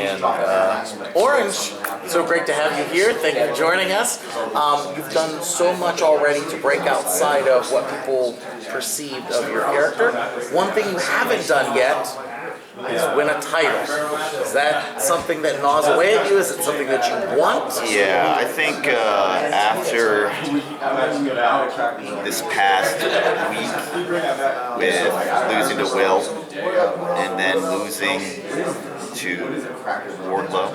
And Orange, so great to have you here. Thank you for joining us. You've done so much already to break outside of what people perceived of your character. One thing you haven't done yet is win a title. Is that something that gnaws away at you? Is it something that you want? Yeah, I think after this past week with losing to Will and then losing to Wardlow,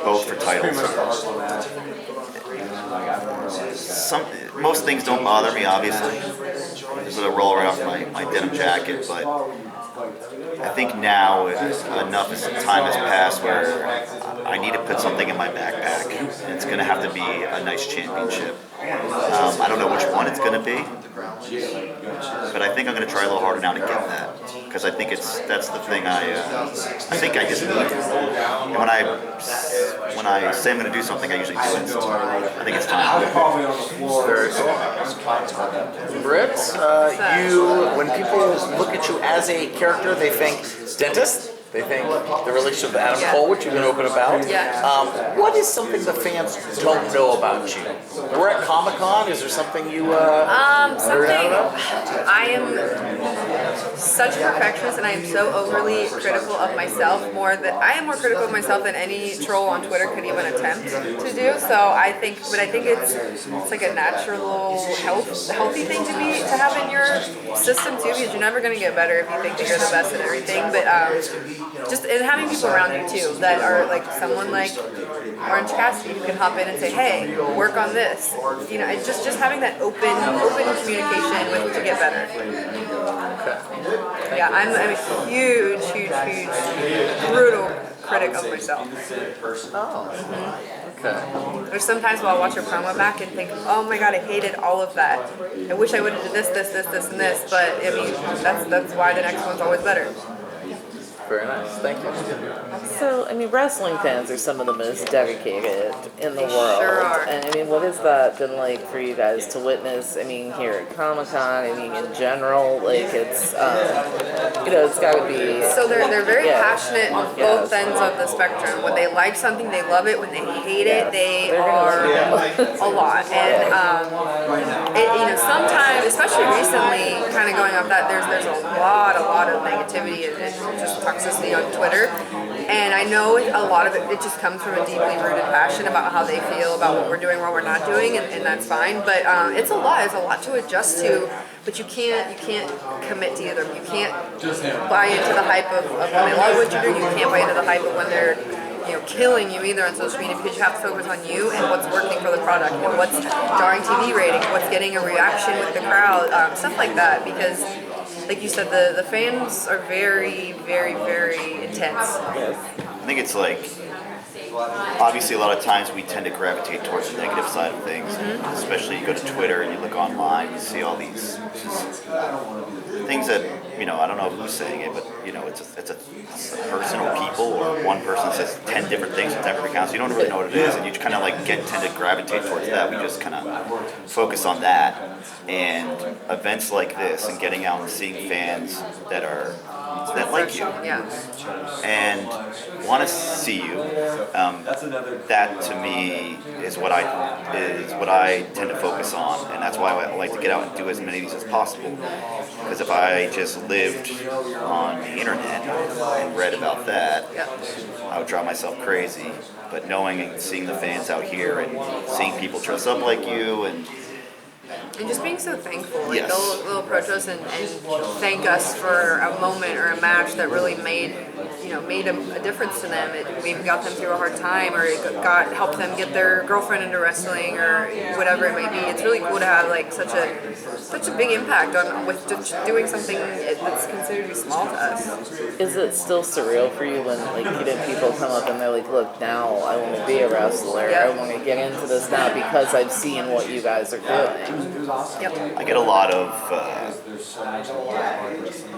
both for titles. Most things don't bother me, obviously. Just sort of roll right off my denim jacket, but I think now enough time has passed where I need to put something in my backpack, and it's going to have to be a nice championship. I don't know which one it's going to be, but I think I'm going to try a little harder now to get that, because I think that's the thing I think I just need. And when I say I'm going to do something, I usually do it. So I think it's time. Very cool. Britt, when people look at you as a character, they think dentist. They think the relationship with Adam Cole, which you've been open about. Yeah. What is something the fans don't know about you? We're at Comic-Con. Is there something you something I am such a perfectionist, and I am so overly critical of myself. I am more critical of myself than any troll on Twitter could even attempt to do. So I think it's like a natural healthy thing to have in your system too, because you're never going to get better if you think that you're the best at everything. But and having people around you too that are like someone like Orange Cassidy who can hop in and say, "Hey, work on this." You know, it's just having that open communication to get better. Okay. Yeah, I'm a huge, brutal critic of myself. Oh. Okay. There's sometimes where I'll watch a promo back and think, "Oh my God, I hated all of that. I wish I would have did this, and this." But I mean, that's why the next one's always better. Very nice. Thank you. So, I mean, wrestling fans are some of the most dedicated in the world. Sure are. And, I mean, what has that been like for you guys to witness? I mean, here at Comic-Con, I mean, in general, like, it's, it's got to be... So they're very passionate on both ends of the spectrum. When they like something, they love it. When they hate it, they are a lot. And, sometimes, especially recently, kind of going off that, there's a lot of negativity and just toxicity on Twitter, and I know a lot of it just comes from a deeply rooted passion about how they feel about what we're doing, what we're not doing, and that's fine. But it's a lot to adjust to. But you can't commit to either. You can't buy into the hype of when they love what you're doing. You can't buy into the hype of when they're killing you either on social media, because you have to focus on you and what's working for the product, and what's drawing TV ratings, what's getting a reaction with the crowd, stuff like that. Because, like you said, the fans are very, very, very intense. I think it's like, obviously a lot of times we tend to gravitate towards the negative side of things, especially you go to Twitter and you look online, you see all these things that, I don't know who's saying it, but, it's a person or people, or one person says 10 different things in 10 different accounts. You don't really know what it is, and you kind of tend to gravitate towards that. We just kind of focus on that, and events like this and getting out and seeing fans that like you and want to see you. That to me is what I tend to focus on, and that's why I like to get out and do as many of these as possible. Because if I just lived on the internet and read about that, I would drive myself crazy. But knowing and seeing the fans out here and seeing people dress up like you and just being so thankful. Like, they'll approach us and thank us for a moment or a match that really made a difference to them. It maybe got them through a hard time, or it helped them get their girlfriend into wrestling, or whatever it may be. It's really cool to have such a big impact with just doing something that's considered to be small to us. Is it still surreal for you when people come up and they're like, "Look, now I want to be a wrestler. I want to get into this now because I've seen what you guys are doing." I get a lot of,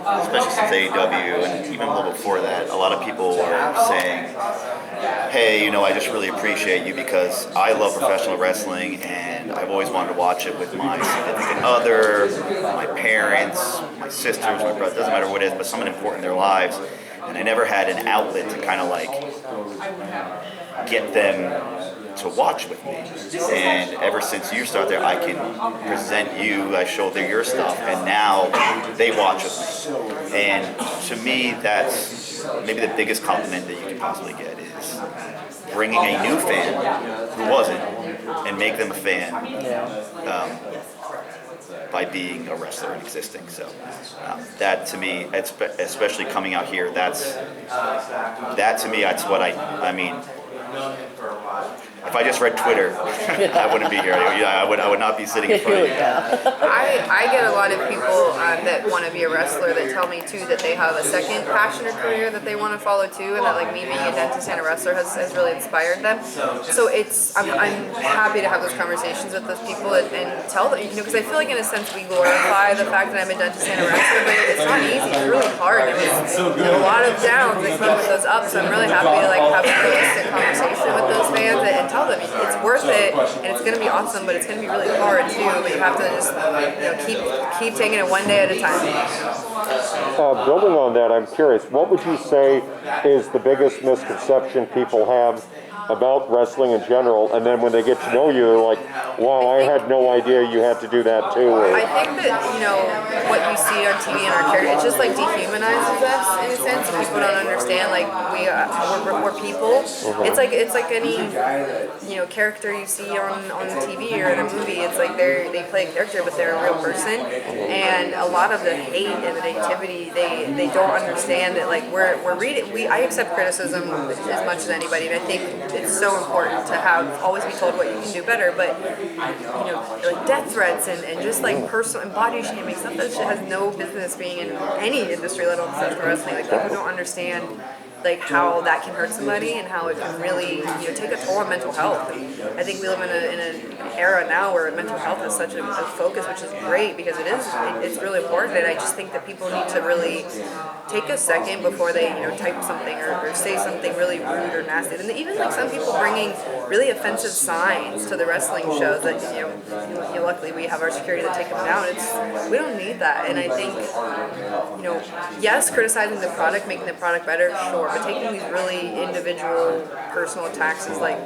especially since AEW and even a little before that, a lot of people are saying, "Hey, I just really appreciate you because I love professional wrestling and I've always wanted to watch it with my significant other, my parents, my sisters, my brother, doesn't matter what it is, but someone important in their lives. and I never had an outlet to kind of like get them to watch with me. And ever since you started there, I can present you, I show them your stuff, and now they watch with me. And to me, that's maybe the biggest compliment that you can possibly get is bringing a new fan who wasn't and make them a fan by being a wrestler and existing. So that to me, especially coming out here, that to me, that's what I mean. If I just read Twitter, I wouldn't be here. I would not be sitting in front of you. I get a lot of people that want to be a wrestler that tell me too that they have a second passion or career that they want to follow too, and that like me being a dentist and a wrestler has really inspired them. So I'm happy to have those conversations with those people and tell them, because I feel like in a sense we glorify the fact that I'm a dentist and a wrestler, but it's not easy. It's really hard. There's a lot of downs that come with those ups. So I'm really happy to like have a realistic conversation with those fans and tell them it's worth it and it's going to be awesome, but it's going to be really hard too. But you have to just keep taking it one day at a time. Building on that, I'm curious, what would you say is the biggest misconception people have about wrestling in general, and then when they get to know you, they're like, wow, I had no idea you had to do that too. I think that, what you see on TV and our character, it just like dehumanizes us in a sense. People don't understand, like, we're people. It's like any, character you see on TV or in a movie. It's like they play a character, but they're a real person. And a lot of the hate and the negativity, they don't understand that, like, we're reading, I accept criticism as much as anybody, and I think it's so important to always be told what you can do better, but like death threats and just like personal and body shaming, stuff that shit has no business being in any industry, let alone professional wrestling. Like, people don't understand like how that can hurt somebody and how it can really take a toll on mental health. And I think we live in an era now where mental health is such a focus, which is great because it's really important. And I just think that people need to really take a second before they type something or say something really rude or nasty. And even like some people bringing really offensive signs to the wrestling shows that luckily we have our security to take them down. We don't need that. And I think yes, criticizing the product, making the product better, sure. But taking these really individual, personal attacks is like,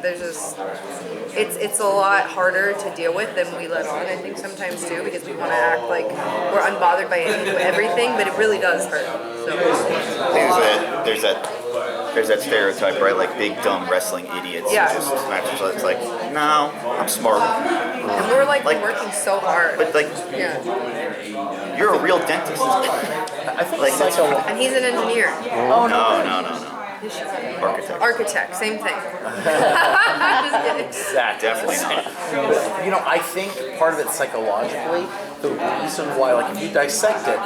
it's a lot harder to deal with than we let on, I think, sometimes too, because we want to act like we're unbothered by everything, but it really does hurt. So. There's that stereotype, right? Like big dumb wrestling idiots. Yeah. Who just smash each other. It's like, no, I'm smart. And we're like working so hard. But like, you're a real dentist. I think like, and he's an engineer. Oh no. Architect, same thing. Exactly. Definitely not. But, I think part of it psychologically, the reason why, like, if you dissect it,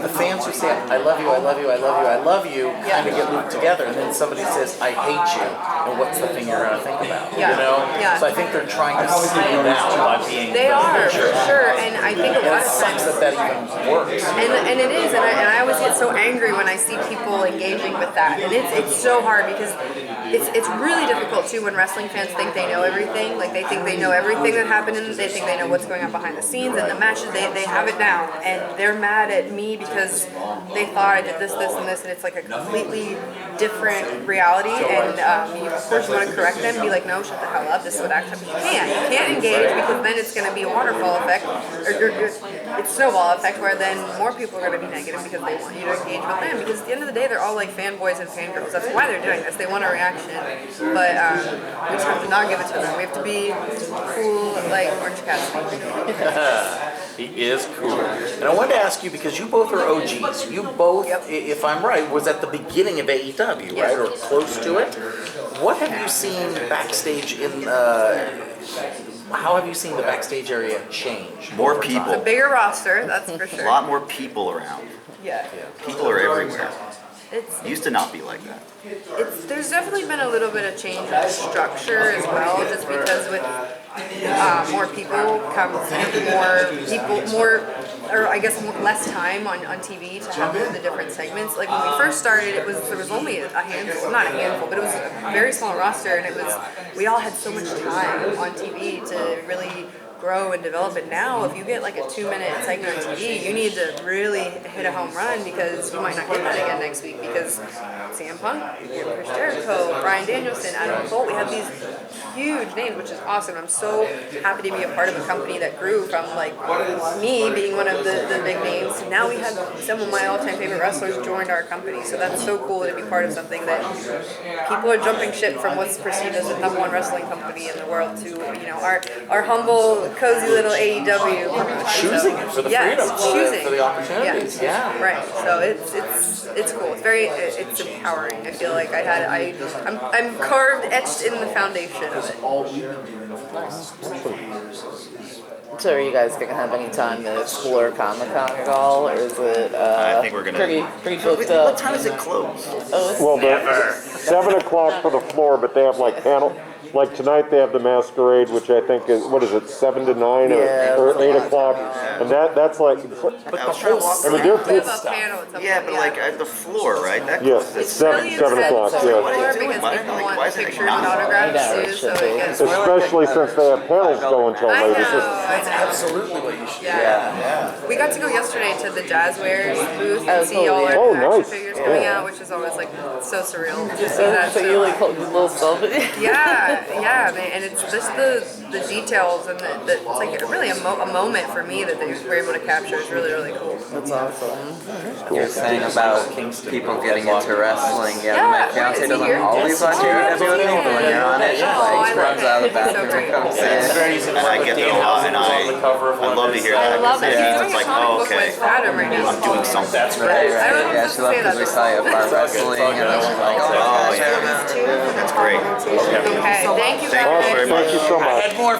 the fans who say, I love you, I love you, I love you, I love you, kind of get looped together, and then somebody says, I hate you, and what's the thing you're going to think about? Yeah. So I think they're trying to slow down by being. They are, for sure, and I think a lot of times that even works. And it is, and I always get so angry when I see people engaging with that, and it's so hard because it's really difficult too when wrestling fans think they know everything. Like, they think they know everything that happened, and they think they know what's going on behind the scenes and the matches. They have it down, and they're mad at me because they thought I did this, and this, and it's like a completely different reality. And you, of course, you want to correct them and be like, no, shut the hell up. This is what actually you can't engage, because then it's going to be a waterfall effect, or it's snowball effect, where then more people are going to be negative because they want you to engage with them. Because at the end of the day, they're all like fanboys and fangirls. That's why they're doing this. They want a reaction, but we just have to not give it to them. We have to be cool like Orange Cassidy. He is cool. And I wanted to ask you, because you both are OGs. You both, if I'm right, was at the beginning of AEW, right? Or close to it. What have you seen backstage how have you seen the backstage area change? More people. It's a bigger roster, that's for sure. A lot more people around. Yeah. People are everywhere. It used to not be like that. There's definitely been a little bit of change in the structure as well, just because with more people comes less time on TV to have the different segments. Like when we first started, there was only a handful, not a handful, but it was a very small roster, and we all had so much time on TV to really grow and develop it. Now, if you get like a 2-minute segment on TV, you need to really hit a home run because you might not get that again next week because CM Punk, Chris Jericho, Bryan Danielson, Adam Cole, we have these huge names, which is awesome. I'm so happy to be a part of a company that grew from like me being one of the big names to now we have some of my all-time favorite wrestlers joined our company. So that's so cool to be part of something that people are jumping ship from what's perceived as the #1 wrestling company in the world to, you know, our humble, cozy little AEW promotion. Choosing it for the freedom, for the opportunities. Yeah. Right. So it's cool. It's empowering. I feel like I'm carved, etched in the foundation of it. So are you guys gonna have any time to explore Comic-Con at all, or is it I think we're gonna pretty booked What up? time does it close? Oh, it's Well, they're 7 o'clock for the floor, but they have like panel. Like tonight, they have the masquerade, which I think is what is it, 7 to 9 Yeah, or 8 o'clock, and that's like. I was trying to walk I mean, around. We they're have a panel at some Yeah, point, but like at the floor, right? That Yes, closes at it's 7 really 7 o'clock. intense Yeah. What are you because doing? people Why want is it pictures and not? autographs I know, too, it so should it be. gets Especially since they have panels going till I late. know. It's just, I know. Absolutely what you should do. Yeah. We got to go yesterday to the Jazzwares booth Oh, and see all our cool. Oh, action nice. figures coming Yeah. out, which is always like so surreal to see that. So you like hold a little selfie? Yeah, man, and it's just the details and it's like really a moment for me that they were able to capture. It's really, really cool. That's awesome. You're saying about people getting into wrestling. Yeah, Yeah, my fiance is he doesn't here? always watch AEW with me, but when you're on it, she Oh, I like love runs out of the it. He's so bathroom great. and comes It's in. very easy to And I work with get Dan that a lot, Housen and was on the cover of I one love of to his- hear I that. love that. He's It's doing a like, comic oh, book okay. with Adam right now. I'm doing something. That's Right, great. I don't know yeah, if she I'm loved supposed to because say we that. saw you about wrestling, and I was like, Oh, yeah. Okay, That's great. thank you Thank you guys. very thank you so I much. had more